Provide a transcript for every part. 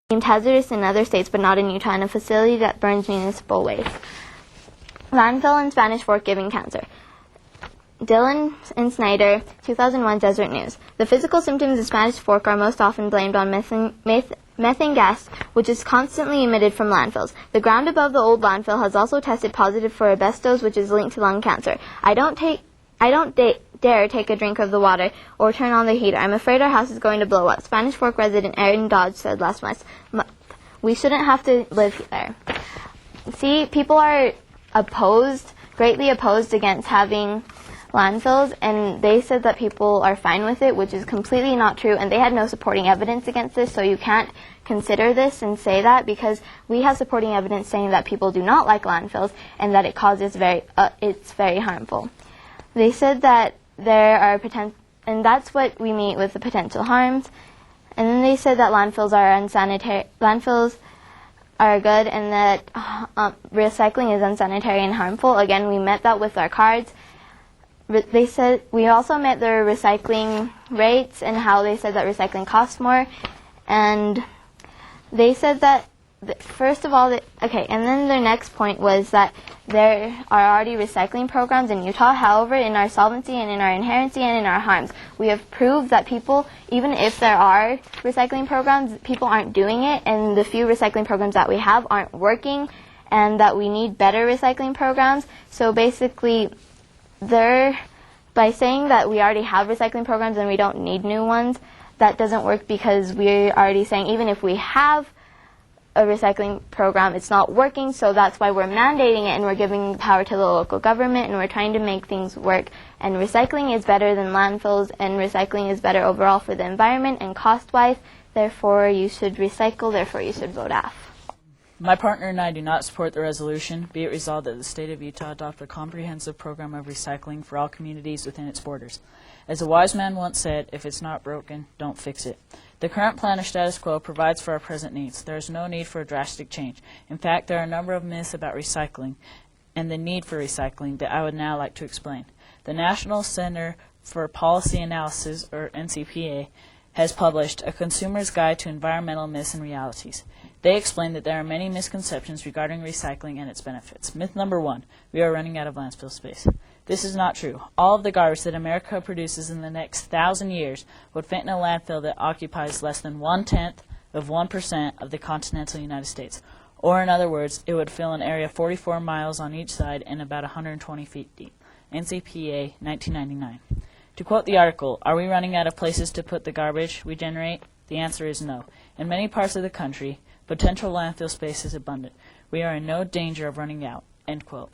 deemed hazardous in other states but not in Utah, and a facility that burns municipal waste. Landfill in Spanish Fork giving cancer. Dillon and Snyder, 2001 Desert News. The physical symptoms of Spanish Fork are most often blamed on methane gas, which is constantly emitted from landfills. The ground above the old landfill has also tested positive for asbestos, which is linked to lung cancer. I don't dare take a drink of the water or turn on the heater. I'm afraid our house is going to blow up. Spanish Fork resident Aaron Dodge said last month. We shouldn't have to live there. See, people are greatly opposed against having landfills, and they said that people are fine with it, which is completely not true, and they had no supporting evidence against this, so you can't consider this and say that, because we have supporting evidence saying that people do not like landfills and that it causes it's very harmful. They said that there are and that's what we mean with the potential harms, and then they said that landfills are good and that recycling is unsanitary and harmful. Again, we met that with our cards. They said we also met their recycling rates and how they said that recycling costs more, and they said that first of all, and then their next point was that there are already recycling programs in Utah. However, in our solvency and in our inherency and in our harms, we have proved that people, even if there are recycling programs, people aren't doing it, and the few recycling programs that we have aren't working, and that we need better recycling programs. So basically, by saying that we already have recycling programs and we don't need new ones, that doesn't work, because we're already saying even if we have a recycling program, it's not working, so that's why we're mandating it and we're giving power to the local government and we're trying to make things work. And recycling is better than landfills, and recycling is better overall for the environment and cost-wise. Therefore, you should recycle, therefore you should vote AF. My partner and I do not support the resolution. Be it resolved that the state of Utah adopt a comprehensive program of recycling for all communities within its borders. As a wise man once said, if it's not broken, don't fix it. The current plan of status quo provides for our present needs. There is no need for a drastic change. In fact, there are a number of myths about recycling and the need for recycling that I would now like to explain. The National Center for Policy Analysis, or NCPA, has published A Consumer's Guide to Environmental Myths and Realities. They explain that there are many misconceptions regarding recycling and its benefits. Myth number 1, we are running out of landfill space. This is not true. All of the garbage that America produces in the next 1,000 years would fit in a landfill that occupies less than 1/10 of 1% of the continental United States. Or in other words, it would fill an area 44 miles on each side and about 120 feet deep. NCPA 1999. To quote the article, are we running out of places to put the garbage we generate? The answer is no. In many parts of the country, potential landfill space is abundant. We are in no danger of running out. End quote.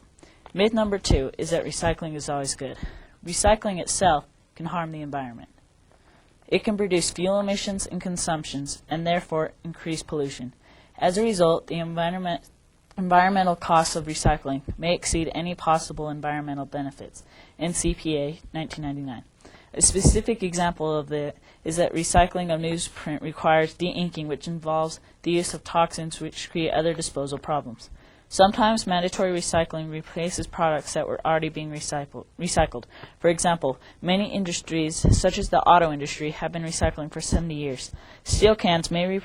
Myth number 2 is that recycling is always good. Recycling itself can harm the environment. It can produce fuel emissions and consumptions, and therefore increase pollution. As a result, the environmental costs of recycling may exceed any possible environmental benefits. NCPA 1999. A specific example of that is that recycling of newsprint requires de-inking, which involves the use of toxins which create other disposal problems. Sometimes mandatory recycling replaces products that were already being recycled. For example, many industries, such as the auto industry, have been recycling for 70 years. Steel cans may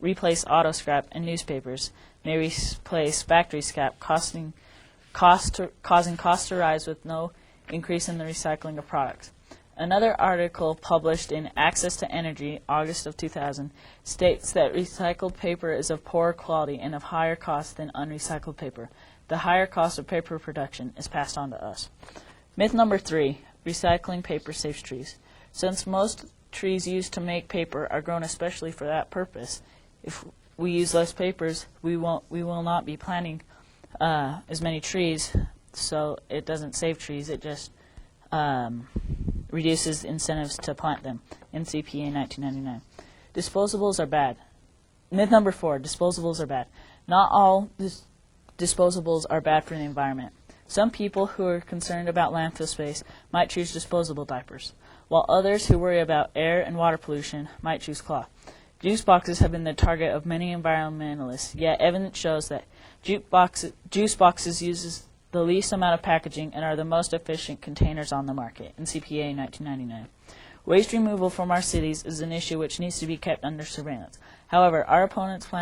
replace auto scrap, and newspapers may replace factory scrap, causing costs to rise with no increase in the recycling of products. Another article published in Access to Energy, August of 2000, states that recycled paper is of poorer quality and of higher cost than unrecycled paper. The higher cost of paper production is passed on to us. Myth number 3, recycling paper saves trees. Since most trees used to make paper are grown especially for that purpose, if we use less papers, we will not be planting as many trees, so it doesn't save trees, it just reduces incentives to plant them. NCPA 1999. Disposables are bad. Myth number 4, disposables are bad. Not all disposables are bad for the environment. Some people who are concerned about landfill space might choose disposable diapers, while others who worry about air and water pollution might choose cloth. Juice boxes have been the target of many environmentalists, yet evidence shows that juice boxes uses the least amount of packaging and are the most efficient containers on the market. NCPA 1999. Waste removal from our cities is an issue which needs to be kept under surveillance. However, our opponents plan